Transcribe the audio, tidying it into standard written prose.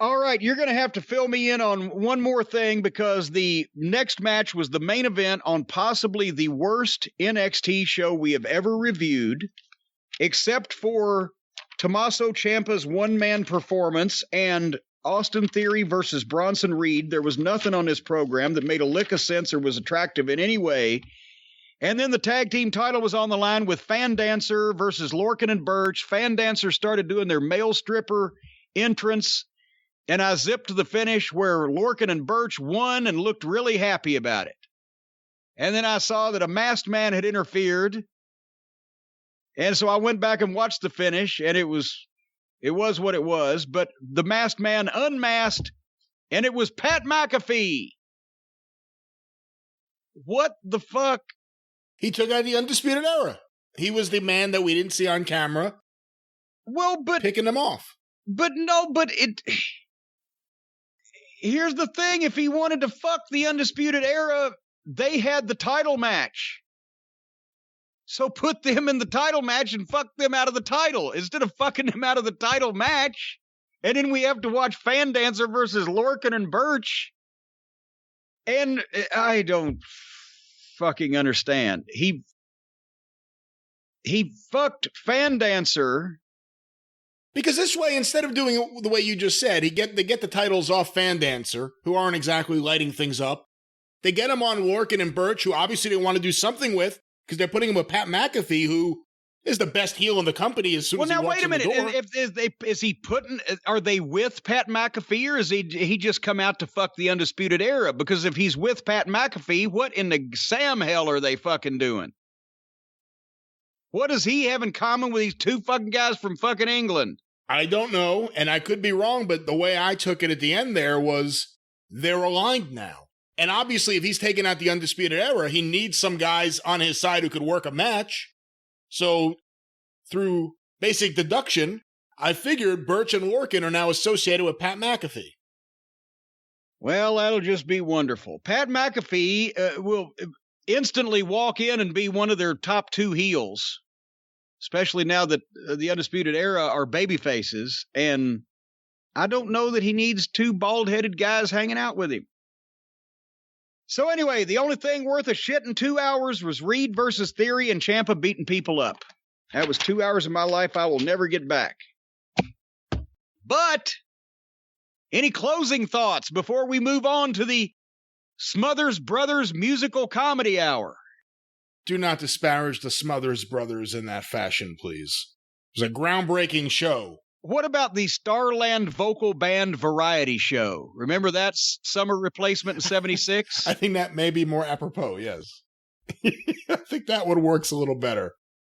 All right, you're going to have to fill me in on one more thing because the next match was the main event on possibly the worst NXT show we have ever reviewed, except for Tommaso Ciampa's one-man performance and Austin Theory versus Bronson Reed. There was nothing on this program that made a lick of sense or was attractive in any way. And then the tag team title was on the line with Fan Dancer versus Lorcan and Birch. Fan Dancer started doing their male stripper entrance, and I zipped to the finish where Lorcan and Birch won and looked really happy about it. And then I saw that a masked man had interfered. And so I went back and watched the finish, and it was what it was. But the masked man unmasked, and it was Pat McAfee. What the fuck? He took out the Undisputed Era. He was the man that we didn't see on camera. Well, but picking them off. But no, but it... Here's the thing. If he wanted to fuck the Undisputed Era, they had the title match. So put them in the title match and fuck them out of the title instead of fucking them out of the title match. And then we have to watch Fan Dancer versus Lorcan and Birch. And I don't fucking understand. He fucked Fan Dancer. Because this way, instead of doing it the way you just said, they get the titles off Fan Dancer, who aren't exactly lighting things up. They get them on Lorcan and Birch, who obviously they want to do something with, because they're putting him with Pat McAfee, who is the best heel in the company as soon as he walks in the door. Well, now, wait a minute. Is he are they with Pat McAfee, or is he just come out to fuck the Undisputed Era? Because if he's with Pat McAfee, what in the Sam hell are they fucking doing? What does he have in common with these two fucking guys from fucking England? I don't know, and I could be wrong, but the way I took it at the end there was they're aligned now. And obviously, if he's taking out the Undisputed Era, he needs some guys on his side who could work a match. So, through basic deduction, I figured Birch and Lorcan are now associated with Pat McAfee. Well, that'll just be wonderful. Pat McAfee will instantly walk in and be one of their top two heels, especially now that the Undisputed Era are baby faces, and I don't know that he needs two bald-headed guys hanging out with him. So anyway, the only thing worth a shit in 2 hours was Reed versus Theory and Ciampa beating people up. That was 2 hours of my life I will never get back. But any closing thoughts before we move on to the Smothers Brothers Musical Comedy Hour? Do not disparage the Smothers Brothers in that fashion, please. It was a groundbreaking show. What about the Starland Vocal Band Variety Show? Remember that summer replacement in 76? I think that may be more apropos, yes. I think that one works a little better.